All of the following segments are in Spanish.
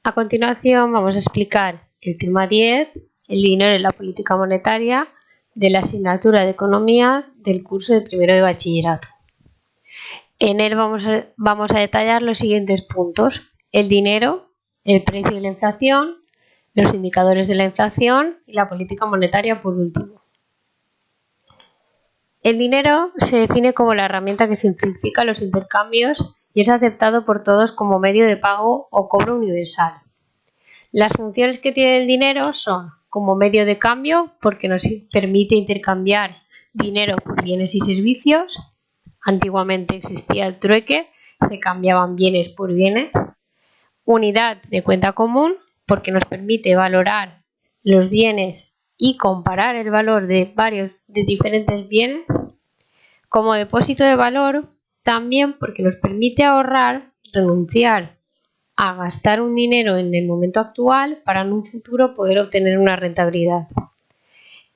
A continuación vamos a explicar el tema 10, el dinero en la política monetaria, de la asignatura de Economía del curso de primero de bachillerato. En él vamos a detallar los siguientes puntos: el dinero, el precio y la inflación, los indicadores de la inflación y la política monetaria por último. El dinero se define como la herramienta que simplifica los intercambios y es aceptado por todos como medio de pago o cobro universal. Las funciones que tiene el dinero son como medio de cambio, porque nos permite intercambiar dinero por bienes y servicios. Antiguamente existía el trueque, se cambiaban bienes por bienes. Unidad de cuenta común, porque nos permite valorar los bienes y comparar el valor de diferentes bienes. Como depósito de valor, también porque nos permite ahorrar, renunciar a gastar un dinero en el momento actual para en un futuro poder obtener una rentabilidad.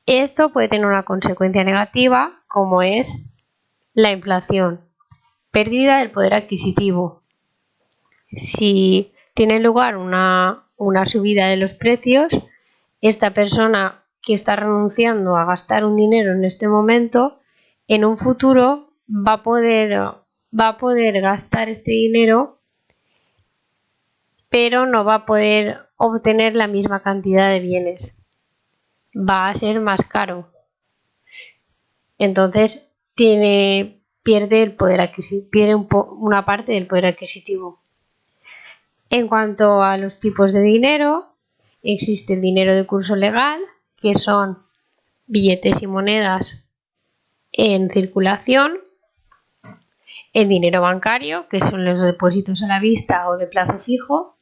Esto puede tener una consecuencia negativa, como es la inflación, pérdida del poder adquisitivo. Si tiene lugar una subida de los precios, esta persona que está renunciando a gastar un dinero en este momento, en un futuro va a poder gastar este dinero, pero no va a poder obtener la misma cantidad de bienes. Va a ser más caro. Entonces pierde el poder adquisitivo, pierde una parte del poder adquisitivo. En cuanto a los tipos de dinero, existe el dinero de curso legal, que son billetes y monedas en circulación, el dinero bancario, que son los depósitos a la vista o de plazo fijo,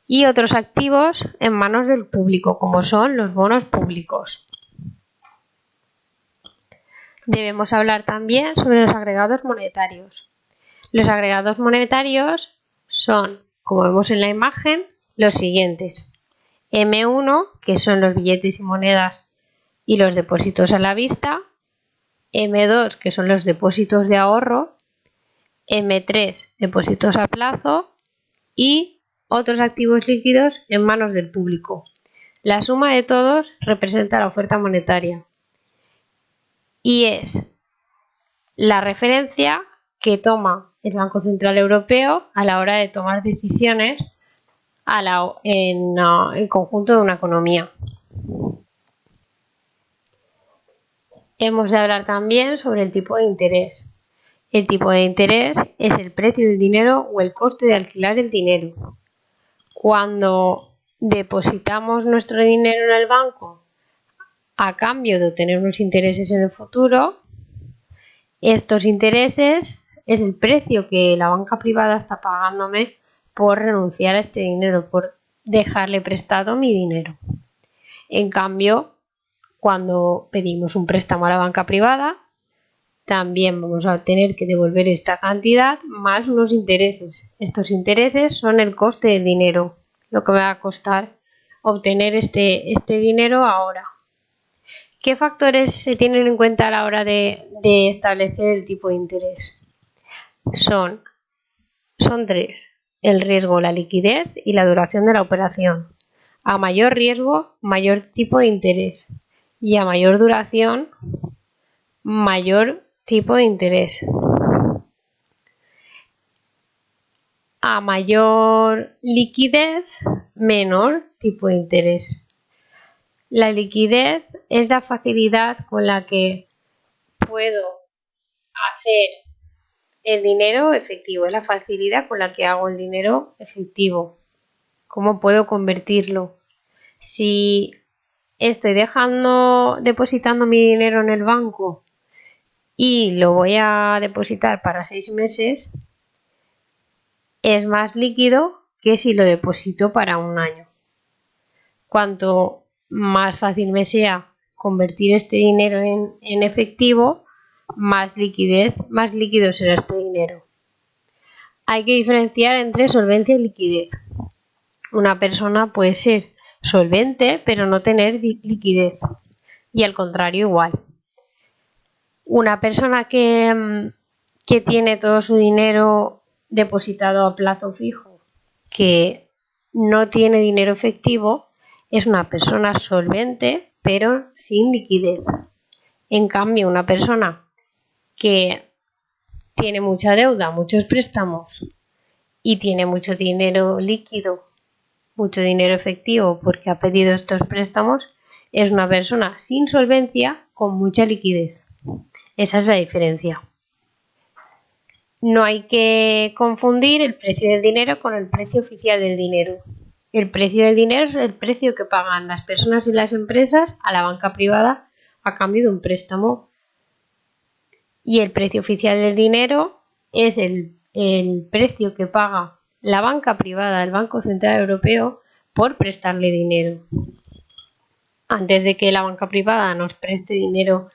y otros activos en manos del público, como son los bonos públicos. Debemos hablar también sobre los agregados monetarios. Los agregados monetarios son, como vemos en la imagen, los siguientes: M1, que son los billetes y monedas y los depósitos a la vista; M2, que son los depósitos de ahorro; M3, depósitos a plazo; y otros activos líquidos en manos del público. La suma de todos representa la oferta monetaria y es la referencia que toma el Banco Central Europeo a la hora de tomar decisiones en el conjunto de una economía. Hemos de hablar también sobre el tipo de interés. El tipo de interés es el precio del dinero o el coste de alquilar el dinero. Cuando depositamos nuestro dinero en el banco a cambio de obtener unos intereses en el futuro, estos intereses es el precio que la banca privada está pagándome por renunciar a este dinero, por dejarle prestado mi dinero. En cambio, cuando pedimos un préstamo a la banca privada, también vamos a tener que devolver esta cantidad más unos intereses. Estos intereses son el coste del dinero, lo que me va a costar obtener este dinero ahora. ¿Qué factores se tienen en cuenta a la hora de establecer el tipo de interés? Son tres: el riesgo, la liquidez y la duración de la operación. A mayor riesgo, mayor tipo de interés, y a mayor duración, mayor tipo de interés. A mayor liquidez, menor tipo de interés. La liquidez es la facilidad con la que puedo hacer el dinero efectivo, es la facilidad con la que hago el dinero efectivo. ¿Cómo puedo convertirlo? Si estoy depositando mi dinero en el banco y lo voy a depositar para 6 meses, es más líquido que si lo deposito para un año. Cuanto más fácil me sea convertir este dinero en efectivo, más líquido será este dinero. Hay que diferenciar entre solvencia y liquidez. Una persona puede ser solvente pero no tener liquidez, y al contrario igual. Una persona que tiene todo su dinero depositado a plazo fijo, que no tiene dinero efectivo, es una persona solvente pero sin liquidez. En cambio, una persona que tiene mucha deuda, muchos préstamos y tiene mucho dinero líquido, mucho dinero efectivo porque ha pedido estos préstamos, es una persona sin solvencia con mucha liquidez. Esa es la diferencia. No hay que confundir el precio del dinero con el precio oficial del dinero. El precio del dinero es el precio que pagan las personas y las empresas a la banca privada a cambio de un préstamo. Y el precio oficial del dinero es el precio que paga la banca privada, el Banco Central Europeo, por prestarle dinero. Antes de que la banca privada nos preste dinero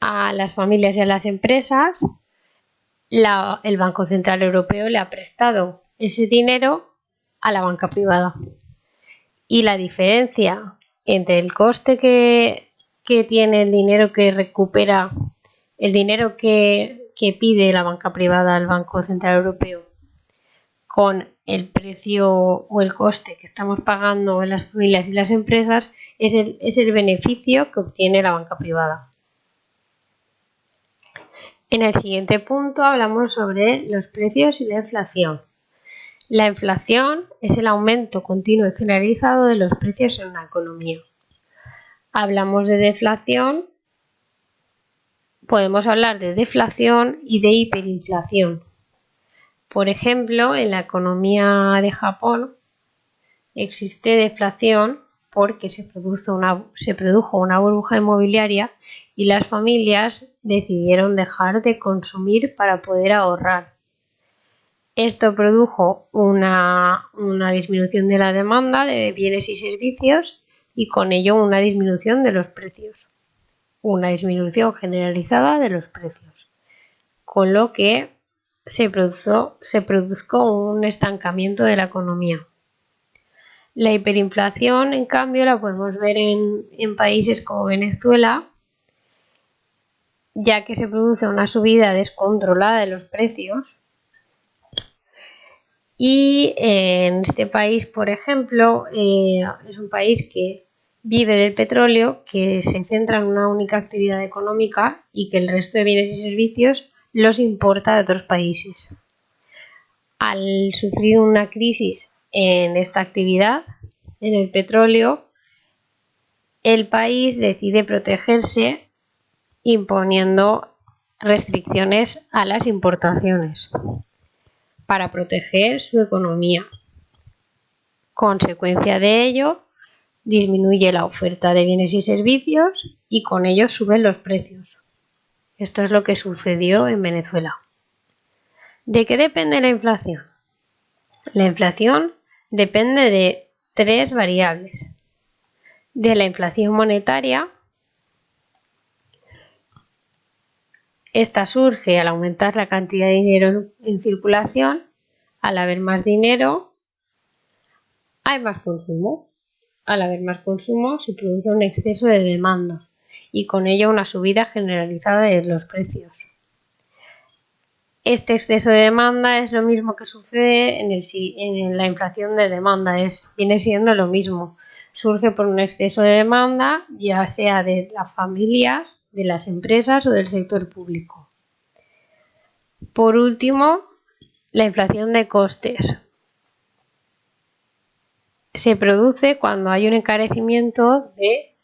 a las familias y a las empresas, el Banco Central Europeo le ha prestado ese dinero a la banca privada. Y la diferencia entre el coste que tiene el dinero que recupera, el dinero que pide la banca privada al Banco Central Europeo, con el precio o el coste que estamos pagando en las familias y las empresas, es el beneficio que obtiene la banca privada. En el siguiente punto hablamos sobre los precios y la inflación. La inflación es el aumento continuo y generalizado de los precios en una economía. Hablamos de deflación, podemos hablar de deflación y de hiperinflación. Por ejemplo, en la economía de Japón existe deflación porque se produjo una burbuja inmobiliaria y las familias decidieron dejar de consumir para poder ahorrar. Esto produjo una disminución de la demanda de bienes y servicios y con ello una disminución de los precios, una disminución generalizada de los precios, con lo que se produjo un estancamiento de la economía. La hiperinflación, en cambio, la podemos ver en países como Venezuela, ya que se produce una subida descontrolada de los precios. Y en este país, por ejemplo, es un país que vive del petróleo, que se centra en una única actividad económica y que el resto de bienes y servicios los importa de otros países. Al sufrir una crisis en esta actividad, en el petróleo, el país decide protegerse imponiendo restricciones a las importaciones para proteger su economía. Consecuencia de ello, disminuye la oferta de bienes y servicios y con ello suben los precios. Esto es lo que sucedió en Venezuela. ¿De qué depende la inflación? La inflación depende de tres variables. De la inflación monetaria. Esta surge al aumentar la cantidad de dinero en circulación. Al haber más dinero, hay más consumo. Al haber más consumo, se produce un exceso de demanda y con ello una subida generalizada de los precios. Este exceso de demanda es lo mismo que sucede en la inflación de demanda, viene siendo lo mismo. Surge por un exceso de demanda, ya sea de las familias, de las empresas o del sector público. Por último, la inflación de costes. Se produce cuando hay un encarecimiento de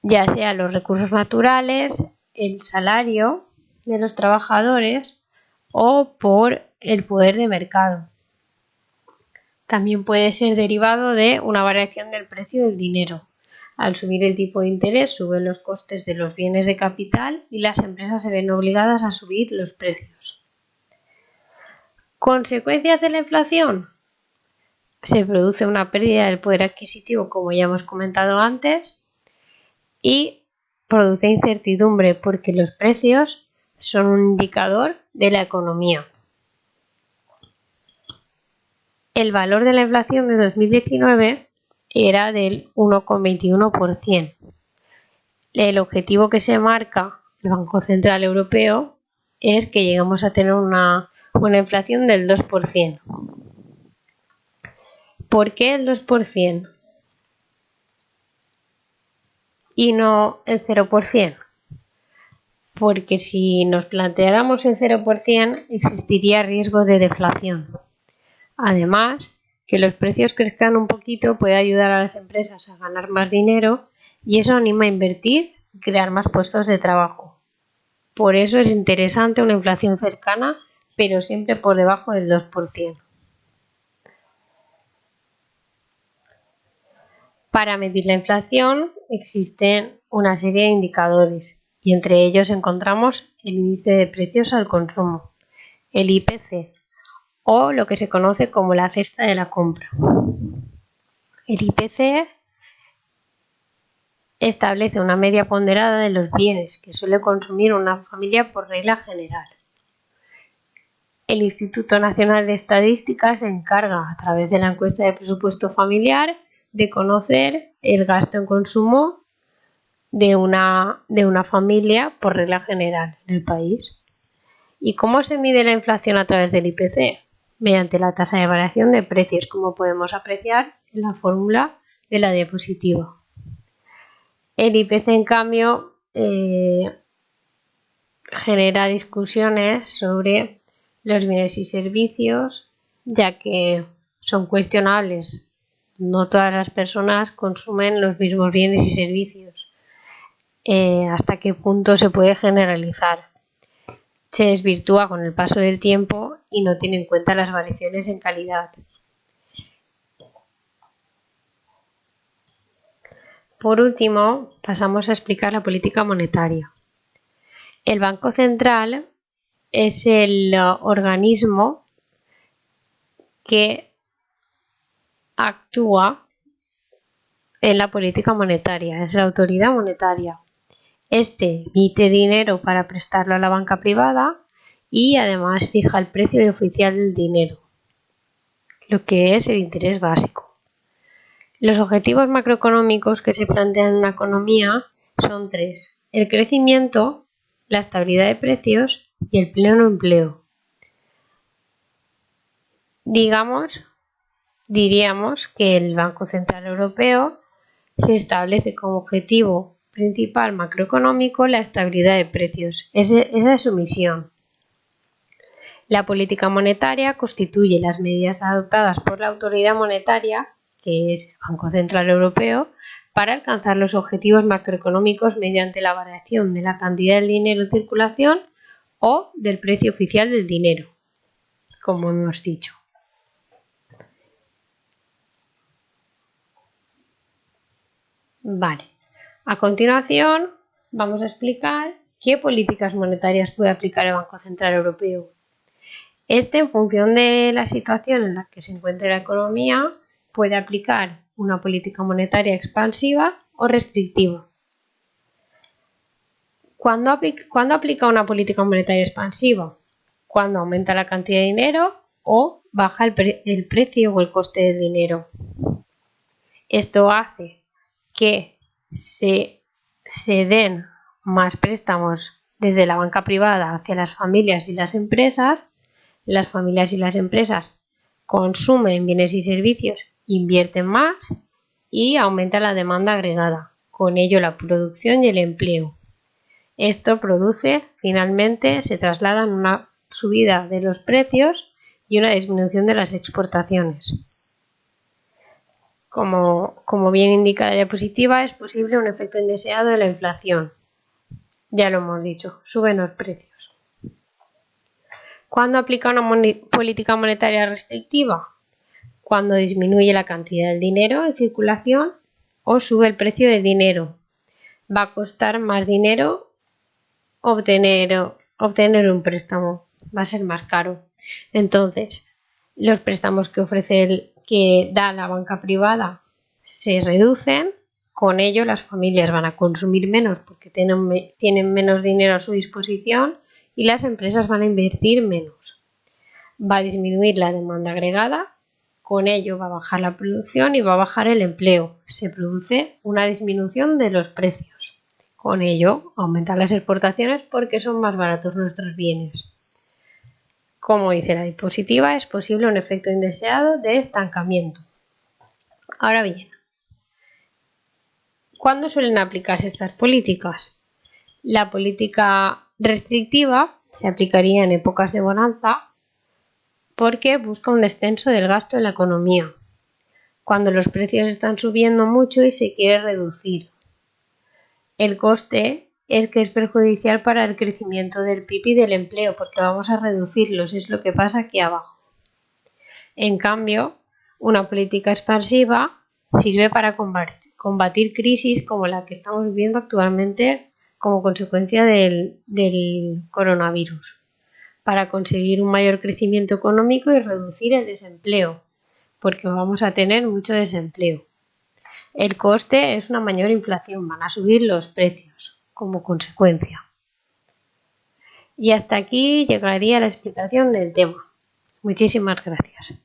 ya sea los recursos naturales, el salario de los trabajadores o por el poder de mercado. También puede ser derivado de una variación del precio del dinero. Al subir el tipo de interés, suben los costes de los bienes de capital y las empresas se ven obligadas a subir los precios. ¿Consecuencias de la inflación? Se produce una pérdida del poder adquisitivo, como ya hemos comentado antes, y produce incertidumbre porque los precios son un indicador de la economía. El valor de la inflación de 2019 era del 1,21%. El objetivo que se marca el Banco Central Europeo es que lleguemos a tener una inflación del 2%. ¿Por qué el 2% y no el 0%? Porque si nos planteáramos el 0%, existiría riesgo de deflación. Además, que los precios crezcan un poquito puede ayudar a las empresas a ganar más dinero y eso anima a invertir y crear más puestos de trabajo. Por eso es interesante una inflación cercana, pero siempre por debajo del 2%. Para medir la inflación existen una serie de indicadores y entre ellos encontramos el índice de precios al consumo, el IPC, o lo que se conoce como la cesta de la compra. El IPC establece una media ponderada de los bienes que suele consumir una familia por regla general. El Instituto Nacional de Estadística se encarga, a través de la encuesta de presupuesto familiar, de conocer el gasto en consumo de una familia por regla general en el país. ¿Y cómo se mide la inflación a través del IPC? Mediante la tasa de variación de precios, como podemos apreciar en la fórmula de la diapositiva. El IPC, en cambio, genera discusiones sobre los bienes y servicios, ya que son cuestionables. No todas las personas consumen los mismos bienes y servicios. ¿Hasta qué punto se puede generalizar? Se desvirtúa con el paso del tiempo y no tiene en cuenta las variaciones en calidad. Por último, pasamos a explicar la política monetaria. El Banco Central es el organismo que actúa en la política monetaria, es la autoridad monetaria. Este emite dinero para prestarlo a la banca privada y además fija el precio oficial del dinero, lo que es el interés básico. Los objetivos macroeconómicos que se plantean en una economía son tres: el crecimiento, la estabilidad de precios y el pleno empleo. Diríamos que el Banco Central Europeo se establece como objetivo principal macroeconómico la estabilidad de precios. Esa es su misión. La política monetaria constituye las medidas adoptadas por la autoridad monetaria, que es el Banco Central Europeo, para alcanzar los objetivos macroeconómicos mediante la variación de la cantidad de dinero en circulación o del precio oficial del dinero, como hemos dicho. Vale, a continuación vamos a explicar qué políticas monetarias puede aplicar el Banco Central Europeo. En función de la situación en la que se encuentre la economía, puede aplicar una política monetaria expansiva o restrictiva. ¿Cuándo aplica una política monetaria expansiva? Cuando aumenta la cantidad de dinero o baja el precio o el coste del dinero. Esto hace que se den más préstamos desde la banca privada hacia las familias y las empresas. Las familias y las empresas consumen bienes y servicios, invierten más y aumenta la demanda agregada, con ello la producción y el empleo. Esto produce, finalmente, se traslada en una subida de los precios y una disminución de las exportaciones. Como bien indica la diapositiva, es posible un efecto indeseado de la inflación. Ya lo hemos dicho, suben los precios. ¿Cuándo aplica una política monetaria restrictiva? Cuando disminuye la cantidad del dinero en circulación o sube el precio del dinero. Va a costar más dinero obtener un préstamo, va a ser más caro. Entonces, los préstamos que da la banca privada se reducen, con ello las familias van a consumir menos porque tienen menos dinero a su disposición y las empresas van a invertir menos. Va a disminuir la demanda agregada, con ello va a bajar la producción y va a bajar el empleo. Se produce una disminución de los precios. Con ello aumentan las exportaciones porque son más baratos nuestros bienes. Como dice la diapositiva, es posible un efecto indeseado de estancamiento. Ahora bien, ¿cuándo suelen aplicarse estas políticas? La política restrictiva se aplicaría en épocas de bonanza porque busca un descenso del gasto en la economía, cuando los precios están subiendo mucho y se quiere reducir. El coste es que es perjudicial para el crecimiento del PIB y del empleo porque vamos a reducirlos, es lo que pasa aquí abajo. En cambio, una política expansiva sirve para combatir crisis como la que estamos viviendo actualmente como consecuencia del coronavirus, para conseguir un mayor crecimiento económico y reducir el desempleo, porque vamos a tener mucho desempleo. El coste es una mayor inflación, van a subir los precios como consecuencia. Y hasta aquí llegaría la explicación del tema. Muchísimas gracias.